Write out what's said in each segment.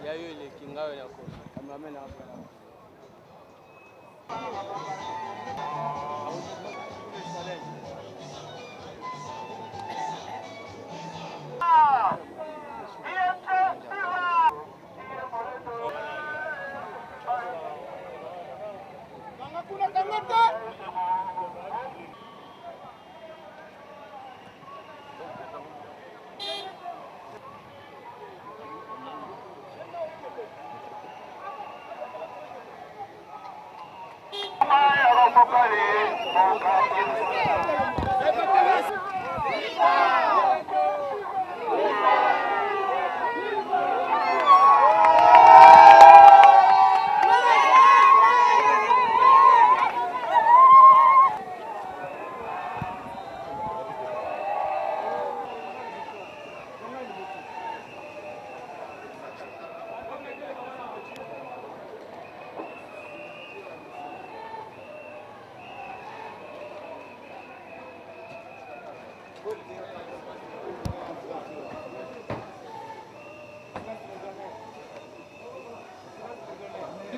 Ya hiyo ile kingawe na kosa. Kameraman hapa.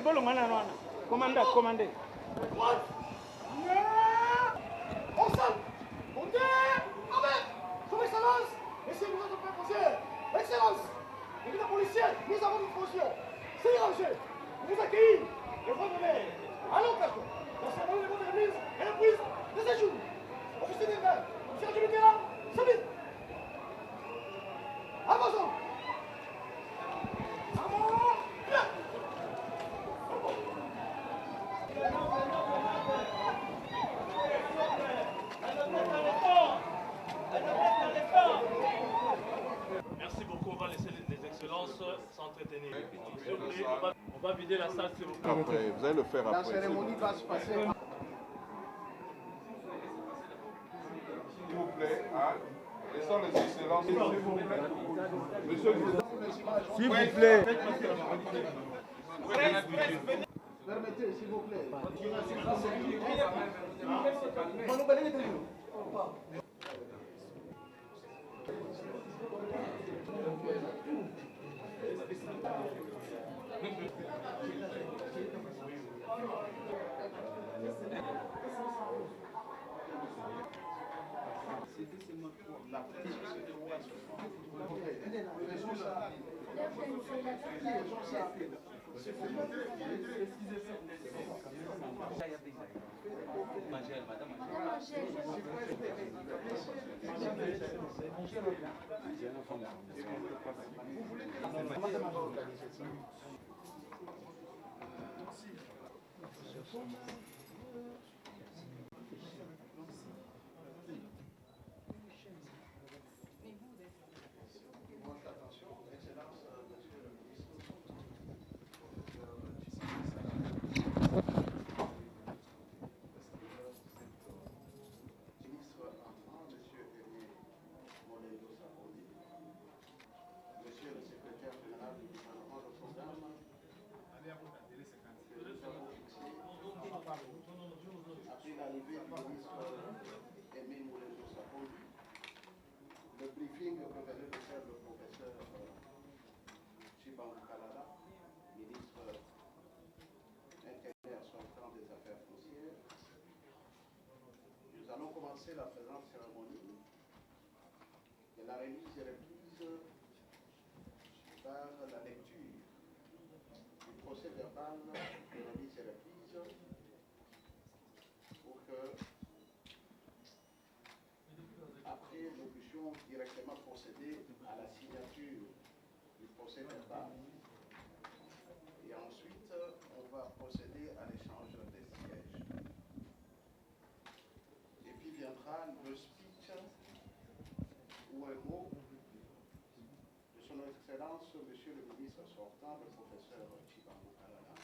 Bolo mana non. Commandez. Ensemble. Montez. Amen. Son Excellence. Messieurs, nous autres préposés. Excellence. Évidemment policière, nous avons une fonction. C'est rangé. Nous vous accueillons. Le front de l'air. Allons, Casco. Dans ce moment, les mots de l'église et la prise de séjour. Officier des mains. Monsieur le militaire, solide. Avançons. Merci beaucoup. va laisser les excellences s'entretenir. S'il vous plaît, on va vider la salle, s'il vous plaît. Après, vous allez le faire après. La cérémonie va se passer. S'il vous plaît, hein? Laissons les excellences, s'il vous plaît. Monsieur le Président. S'il vous plaît. Permettez, s'il vous plaît. Le briefing que venait de faire le professeur Chibangu Kalala, ministre intérieur sortant des Affaires foncières, nous allons commencer la présente cérémonie de la remise et reprise par la lecture du procès verbal de remise et reprise pour que après, nous puissions directement procéder à la signature du procès verbal. Et ensuite, on va procéder à l'échange des sièges. Et puis viendra le speech ou un mot de son Excellence, Monsieur le ministre sortant, le professeur Chibangu Kalala.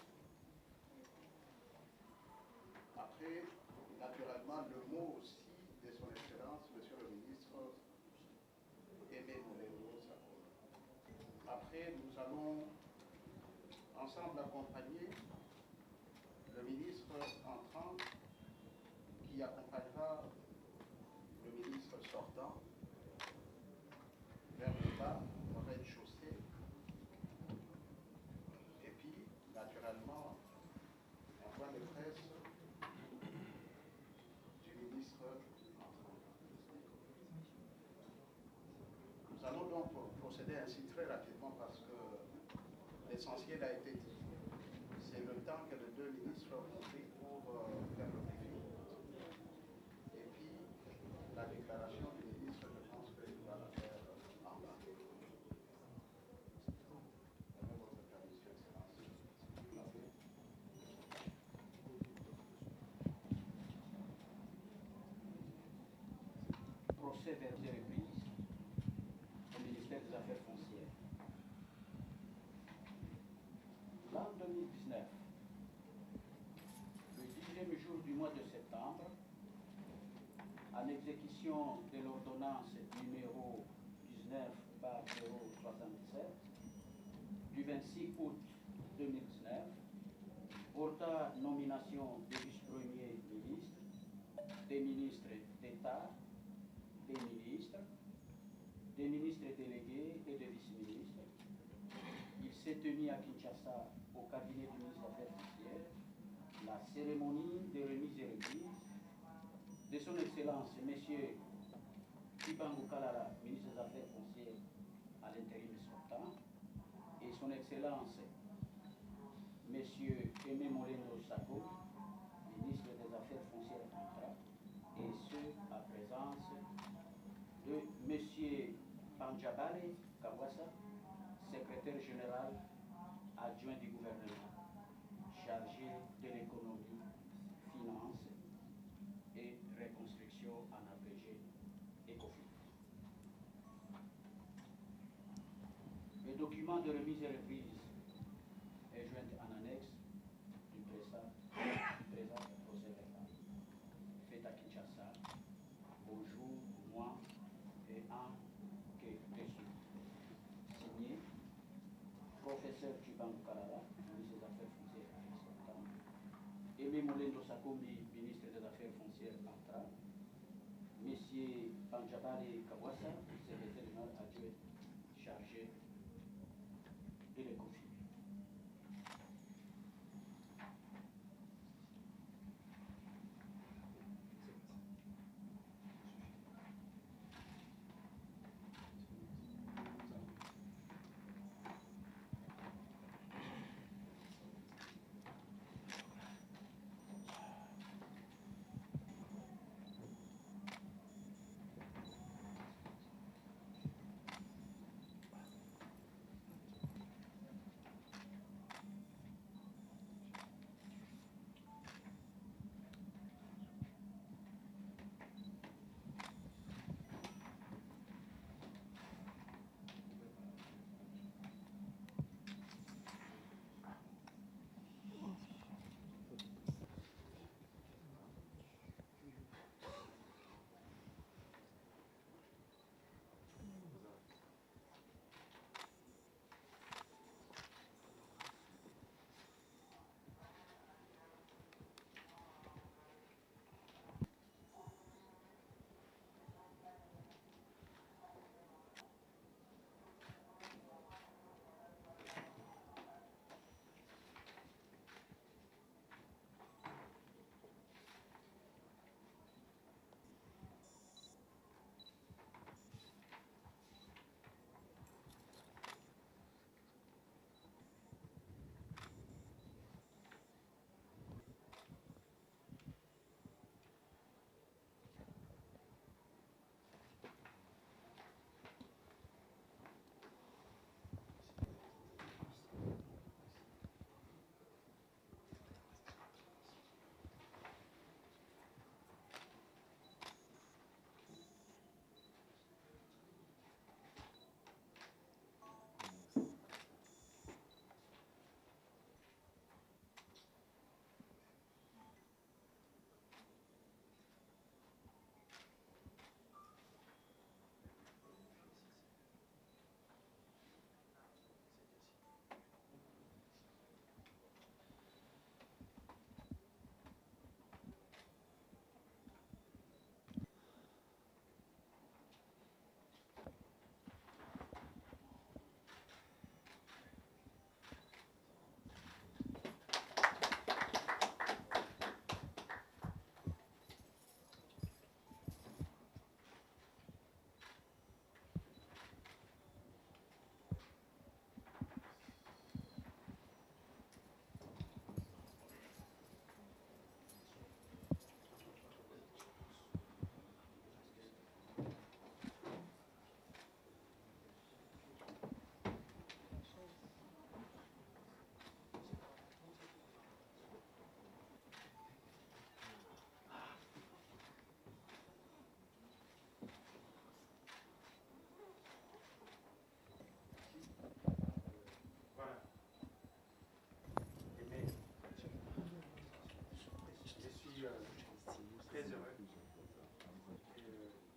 Après, naturellement, le mot aussi de son Excellence, Monsieur le ministre Aimé Molengo Sakolo. Après, nous allons ensemble accompagner le ministre entrant qui accompagnera le ministre sortant vers le bas, au rez-de-chaussée. Et puis, naturellement, un point de presse du ministre entrant. Nous allons donc procéder ainsi très rapidement parce que l'essentiel a été dit. C'est le temps que les deux ministres ont pris pour faire le briefing. Et puis, la déclaration du ministre, je pense qu'il va la faire en bas. Avec votre permission, Excellence. Procès verbal reprise au ministère des Affaires foncières. L'an 2019, le 10e jour du mois de septembre, en exécution de l'ordonnance numéro 19/077 du 26 août 2019, portant nomination des vice-premiers ministres, des ministres d'État, des ministres délégués et des vice-ministres. Il s'est tenu à Kinshasa, au cabinet du ministre des Affaires foncières, la cérémonie de remise et reprise de son Excellence, M. Chibangu Kalala, ministre des Affaires foncières à l'intérim sortant, et son Excellence, M. Aimé Molengo Sakolo, ministre des Affaires foncières entrant, et ce, à présence de M. Panjabale Kawasa, secrétaire général adjoint du gouvernement, chargé de l'économie, finance et reconstruction en abrégé ECOFIN. de remise et reprise est jointe en annexe du présent procès verbal fait à Kinshasa au jour, mois et an que reçu. Signé professeur Chibangu Kalala, ministre des Affaires foncières et exploitant, Aimé Moulendo Sakombi, ministre des Affaires foncières entra, Messieurs Banjabale Kawasa, secrétaire général adjoint chargé de les confirmer.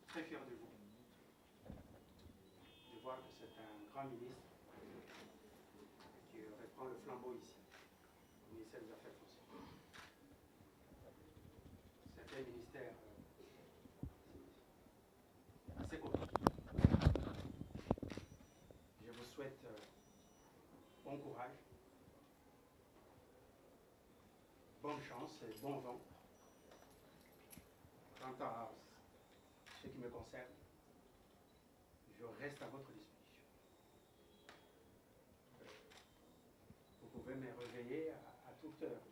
Très fier de vous, de voir que c'est un grand ministre qui reprend le flambeau ici, au ministère des Affaires foncières. C'est un ministère assez compliqué. Je vous souhaite bon courage, bonne chance et bon vent. Quant à ce qui me concerne, je reste à votre disposition. Vous pouvez me réveiller à toute heure,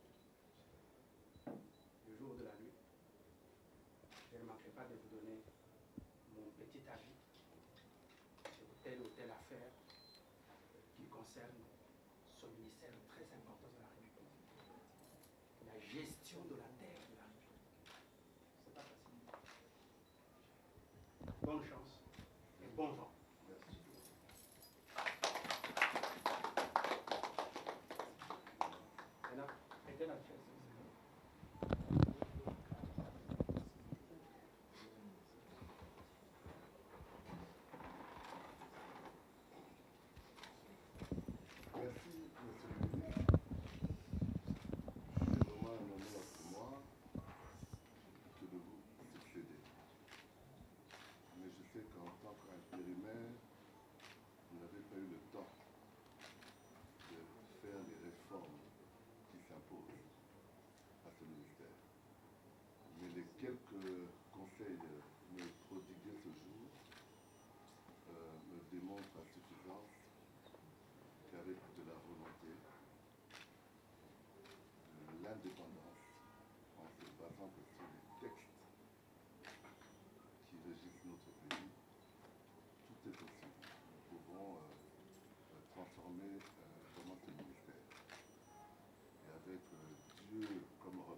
le jour de la nuit. Je ne manquerai pas de vous donner mon petit avis sur telle ou telle affaire qui concerne ce ministère très important de la République. La gestion de la terre de la République. C'est pas facile. Bonne chance et bon vent. Merci.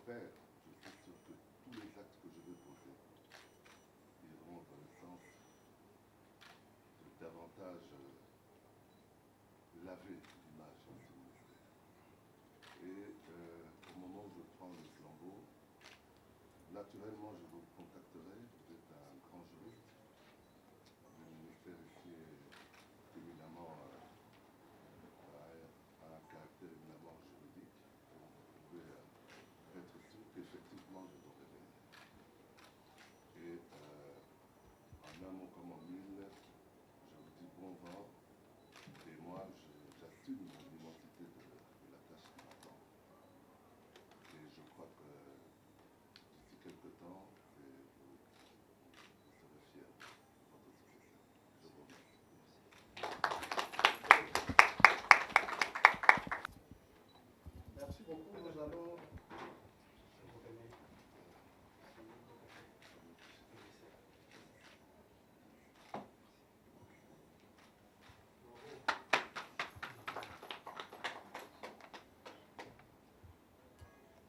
père, je suis sûr que tous les actes que je vais poser iront dans le sens de davantage laver l'image de ce ministère. Et au moment où je prends le flambeau, naturellement je vous contacterai, vous êtes un grand juriste, le ministère ici est éminemment a un caractère éminemment juridique. Vous pouvez être sûr qu'effectivement je vous révéler. Et en un mot comme en mille, je vous dis bon vent, et moi j'assume l'immensité de la tâche qui m'attend. Et je crois que d'ici quelque temps, vous serez fiers de votre successeur. Je vous remercie. Merci beaucoup. Nous allons.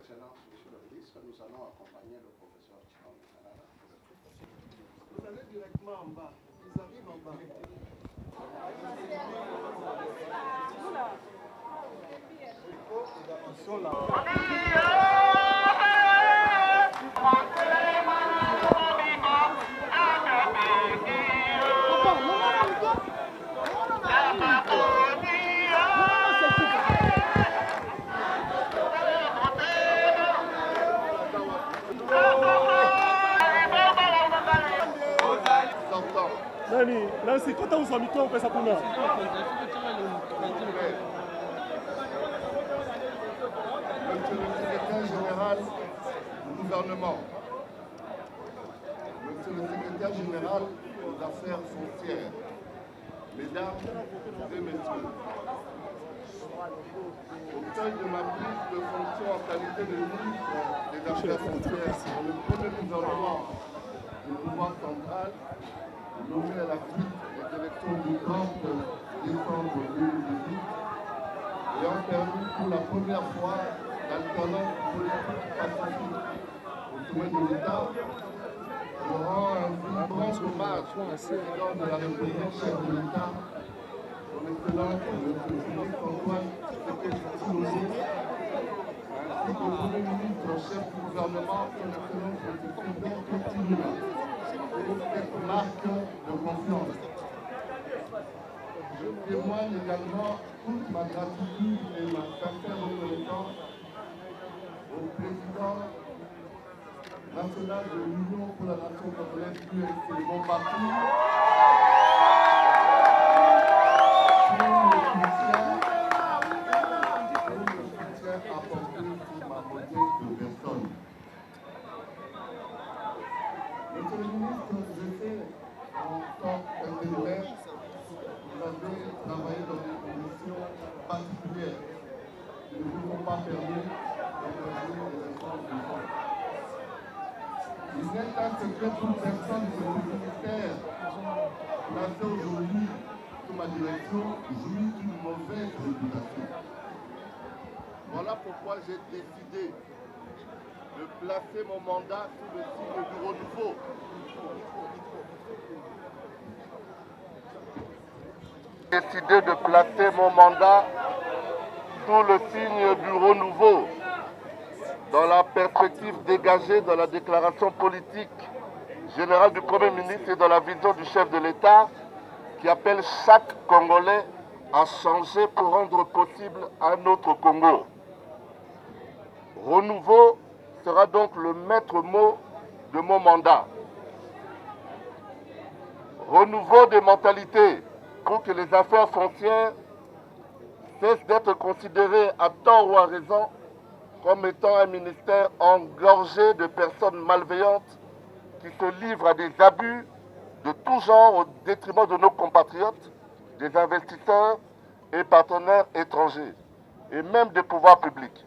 Excellence, Monsieur le ministre, nous allons accompagner le professeur Tchang. Vous allez directement en bas. Ils arrivent en bas. Ils sont là. Nani, Nancy, quand on s'en mito, on fait ça pour nous. Monsieur le secrétaire général du gouvernement, Monsieur le secrétaire général aux affaires foncières, Mesdames et Messieurs, au sein de ma prise de fonction en qualité de ministre des Affaires foncières dans le premier gouvernement du pouvoir central, nommé à la suite des élections du 30 décembre 2018, ayant permis pour la première fois l'alternance politique pacifique au sommet de l'État, je rends un grand hommage au président de la République, chef de l'État, son Excellence M. Félix Antoine Tshisekedi, ainsi qu'au Premier ministre, chef du gouvernement, son Excellence M. Fulbert Ketima, pour cette marque de confiance. Je témoigne également toute ma gratitude et ma sincère reconnaissance au président national de l'Union pour la nation congolaise, UNC, mon parti, pour le soutien apporté sur ma modeste personne. Monsieur le ministre, je sais, en tant qu'intérimaire, vous avez travaillé dans des conditions particulières qui ne vous ont pas permis d'engager les réformes du monde. Il n'est qu'un secret pour personne que le ministère placé aujourd'hui sous ma direction jouit d'une mauvaise réputation. Voilà pourquoi j'ai décidé de placer mon mandat sous le signe du renouveau. J'ai décidé de placer mon mandat sous le signe du renouveau, dans la perspective dégagée dans la déclaration politique générale du Premier ministre et dans la vision du chef de l'État qui appelle chaque Congolais à changer pour rendre possible un autre Congo. Renouveau sera donc le maître mot de mon mandat. Renouveau des mentalités pour que les affaires foncières cessent d'être considérées à tort ou à raison comme étant un ministère engorgé de personnes malveillantes qui se livrent à des abus de tout genre au détriment de nos compatriotes, des investisseurs et partenaires étrangers, et même des pouvoirs publics.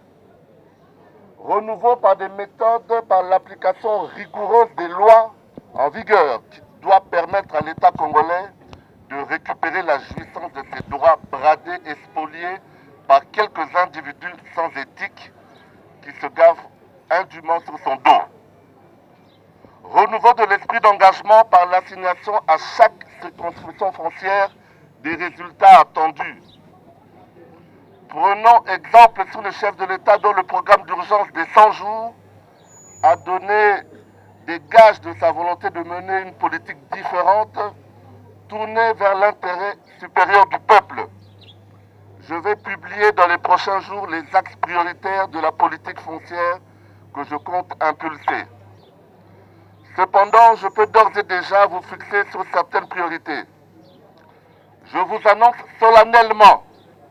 Renouveau par des méthodes, par l'application rigoureuse des lois en vigueur qui doit permettre à l'État congolais de récupérer la jouissance de ses droits bradés et spoliés par quelques individus sans éthique qui se gavent indûment sur son dos. Renouveau de l'esprit d'engagement par l'assignation à chaque circonscription foncière des résultats attendus. Prenons exemple sur le chef de l'État dont le programme d'urgence des 100 jours a donné des gages de sa volonté de mener une politique différente, tournée vers l'intérêt supérieur du peuple. Je vais publier dans les prochains jours les axes prioritaires de la politique foncière que je compte impulser. Cependant, je peux d'ores et déjà vous fixer sur certaines priorités. Je vous annonce solennellement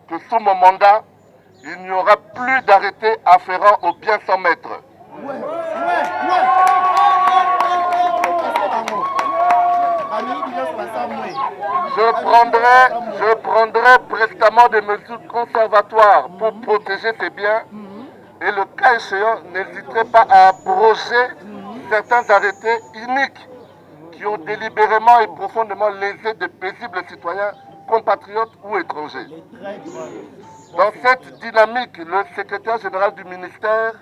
que sous mon mandat, il n'y aura plus d'arrêté afférent aux biens sans maître. Je prendrai prestement des mesures conservatoires pour protéger ces biens et le cas échéant, n'hésiterai pas à abroger certains arrêtés iniques qui ont délibérément et profondément lésé de paisibles citoyens, compatriotes ou étrangers. Dans cette dynamique, le secrétaire général du ministère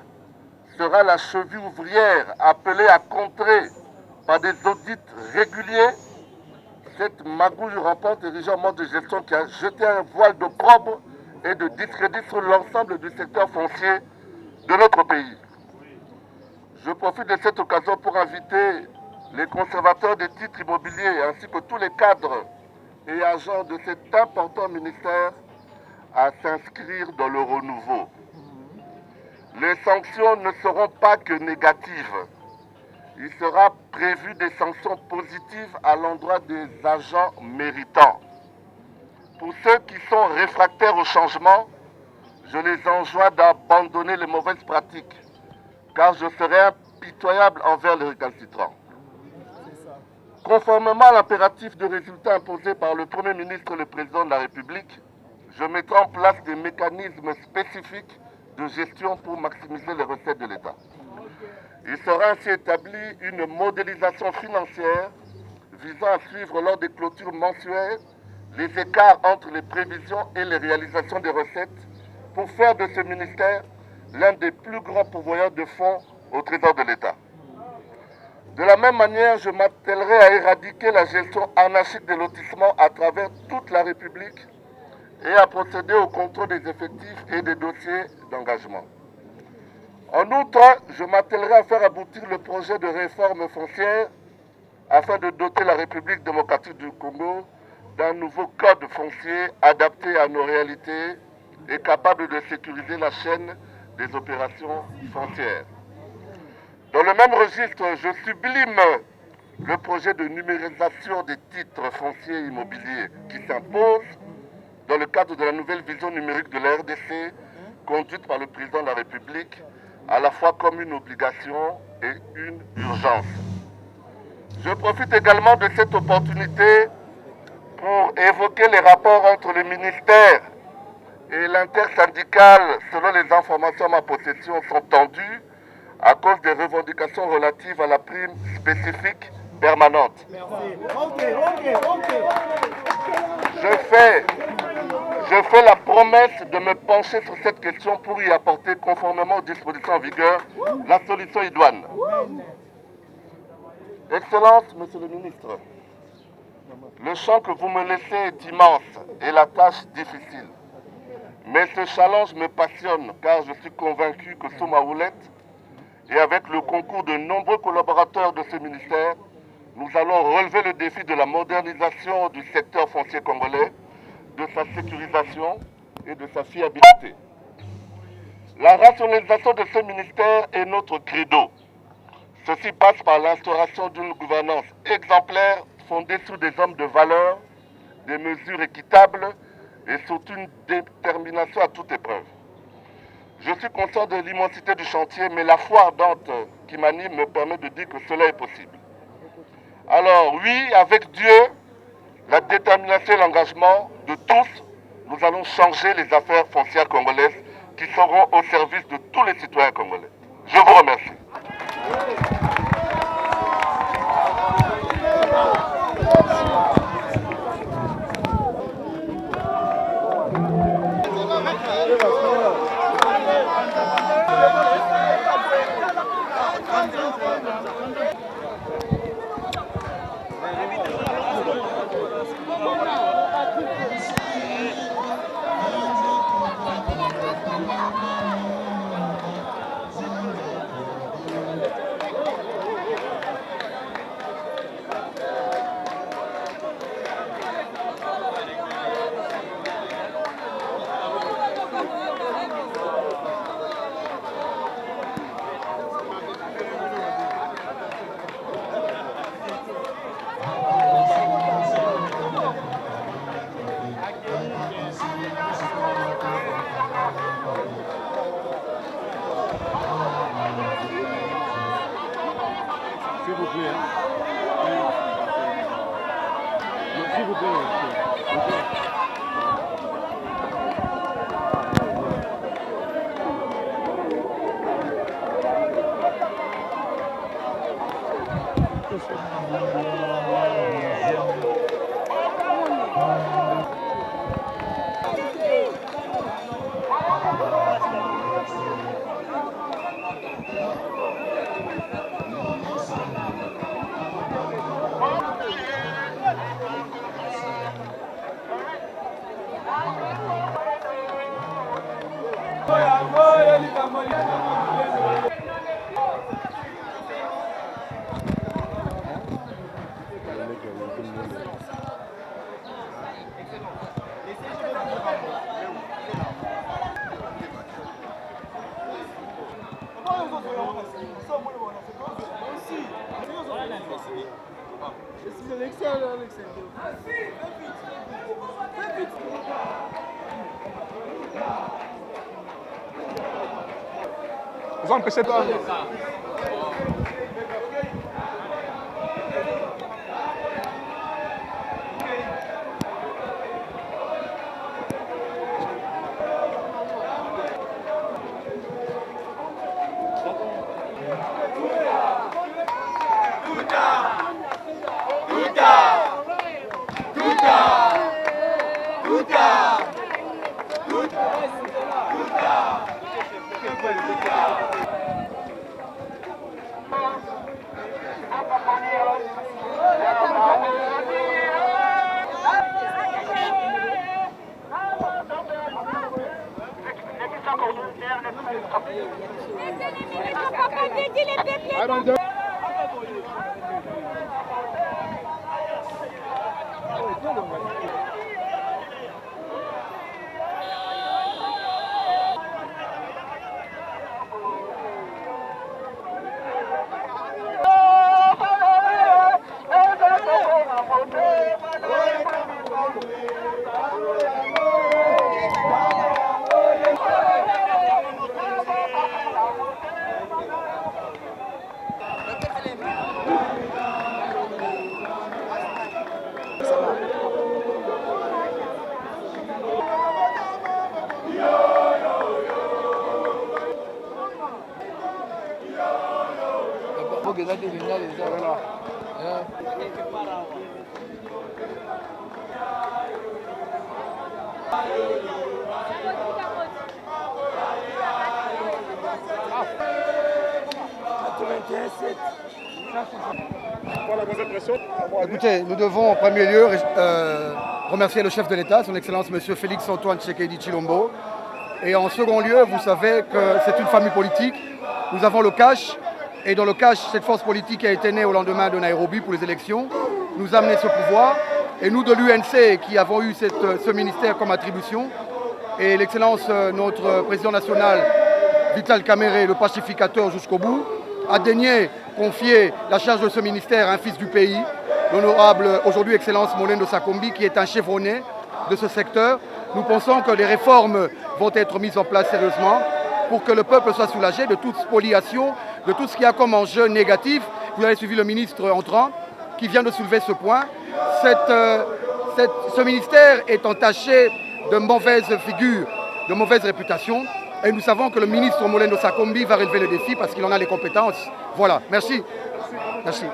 sera la cheville ouvrière appelée à contrer par des audits réguliers cette magouille rampante érigée en mode de gestion qui a jeté un voile d'opprobre et de discrédit sur l'ensemble du secteur foncier de notre pays. Je profite de cette occasion pour inviter les conservateurs des titres immobiliers ainsi que tous les cadres et agents de cet important ministère à s'inscrire dans le renouveau. Les sanctions ne seront pas que négatives. Il sera prévu des sanctions positives à l'endroit des agents méritants. Pour ceux qui sont réfractaires au changement, je les enjoins d'abandonner les mauvaises pratiques, car je serai impitoyable envers les récalcitrants. Conformément à l'impératif de résultat imposé par le Premier ministre et le Président de la République, je mettrai en place des mécanismes spécifiques de gestion pour maximiser les recettes de l'État. Il sera ainsi établi une modélisation financière visant à suivre lors des clôtures mensuelles les écarts entre les prévisions et les réalisations des recettes pour faire de ce ministère l'un des plus grands pourvoyeurs de fonds au Trésor de l'État. De la même manière, je m'attellerai à éradiquer la gestion anarchique des lotissements à travers toute la République et à procéder au contrôle des effectifs et des dossiers d'engagement. En outre, je m'attellerai à faire aboutir le projet de réforme foncière afin de doter la République démocratique du Congo d'un nouveau code foncier adapté à nos réalités et capable de sécuriser la chaîne des opérations foncières. Dans le même registre, je sublime le projet de numérisation des titres fonciers immobiliers qui s'impose dans le cadre de la nouvelle vision numérique de la RDC conduite par le président de la République, à la fois comme une obligation et une urgence. Je profite également de cette opportunité pour évoquer les rapports entre le ministère et l'intersyndicale selon les informations à ma possession sont tendus à cause des revendications relatives à la prime spécifique permanente. Je fais la promesse de me pencher sur cette question pour y apporter, conformément aux dispositions en vigueur, la solution idoine. Excellence, Monsieur le ministre, le champ que vous me laissez est immense et la tâche difficile. Mais ce challenge me passionne car je suis convaincu que sous ma houlette et avec le concours de nombreux collaborateurs de ce ministère, nous allons relever le défi de la modernisation du secteur foncier congolais, de sa sécurisation et de sa fiabilité. La rationalisation de ce ministère est notre credo. Ceci passe par l'instauration d'une gouvernance exemplaire fondée sur des hommes de valeur, des mesures équitables et surtout une détermination à toute épreuve. Je suis conscient de l'immensité du chantier, mais la foi ardente qui m'anime me permet de dire que cela est possible. Alors oui, avec Dieu, la détermination et l'engagement de tous, nous allons changer les affaires foncières congolaises qui seront au service de tous les citoyens congolais. Je vous remercie. S'il vous plaît. S'il vous plaît. Vous empêchez pas. Écoutez, nous devons en premier lieu remercier le chef de l'État, son Excellence M. Félix Antoine Tshisekedi Tshilombo. Et en second lieu, vous savez que c'est une famille politique. Nous avons le cash. Et dans le cash, cette force politique a été née au lendemain de Nairobi pour les élections, nous a amené ce pouvoir. Et nous de l'UNC qui avons eu ce ministère comme attribution, et l'Excellence, notre président national, Vital Kamerhe, le pacificateur jusqu'au bout, a daigné confier la charge de ce ministère à un fils du pays, l'honorable aujourd'hui Excellence Molendo Sakombi, qui est un chevronné de ce secteur. Nous pensons que les réformes vont être mises en place sérieusement pour que le peuple soit soulagé de toute spoliation, de tout ce qui a comme enjeu négatif. Vous avez suivi le ministre entrant qui vient de soulever ce point. Ce ministère est entaché de mauvaises figures, de mauvaise réputation. Et nous savons que le ministre Molendo Sakombi va relever le défi parce qu'il en a les compétences. Voilà, merci. Merci.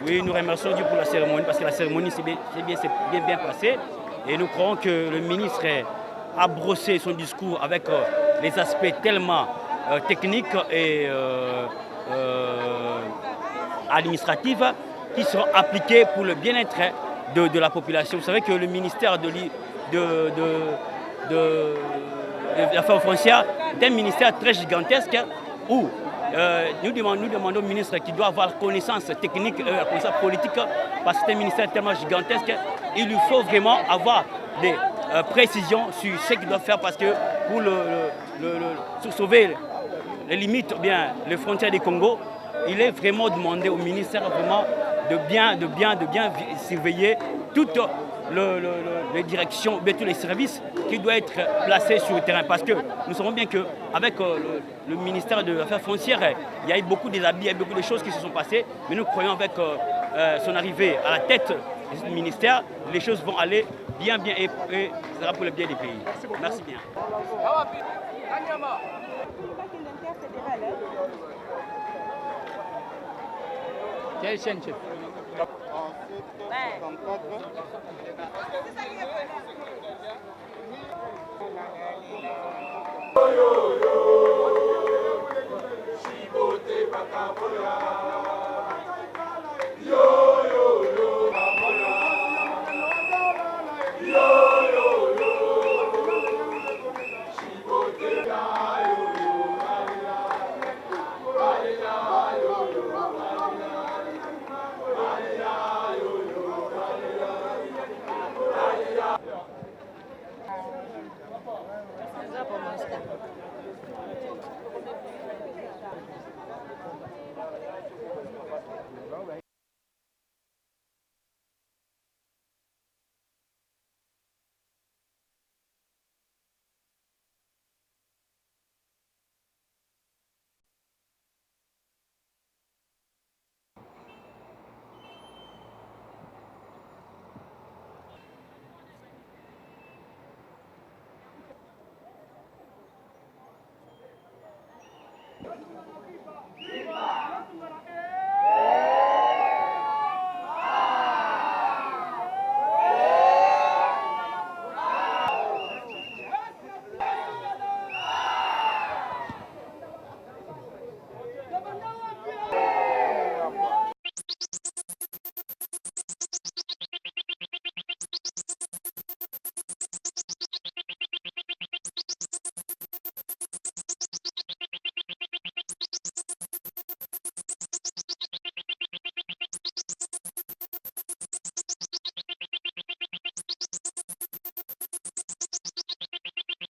Oui, nous remercions Dieu pour la cérémonie parce que la cérémonie s'est bien passée. Et nous croyons que le ministre a brossé son discours avec les aspects tellement techniques et administratives qui seront appliquées pour le bien-être de la population. Vous savez que le ministère de l'Affaires foncières est un ministère très gigantesque où nous demandons au ministre qui doit avoir connaissance technique et connaissance politique parce que c'est un ministère tellement gigantesque. Il lui faut vraiment avoir des précisions sur ce qu'il doit faire parce que pour sauver les limites, bien les frontières du Congo, il est vraiment demandé au ministère vraiment de bien surveiller toutes les directions, tous les services qui doivent être placés sur le terrain. Parce que nous savons bien qu'avec le ministère de l'Affaires foncières, il y a eu beaucoup d'abus, il y a eu beaucoup de choses qui se sont passées. Mais nous croyons avec son arrivée à la tête du ministère, les choses vont aller bien et ce sera pour le bien des pays. Merci bien. Quelle chaîne, chef? Chibote Bakaboya.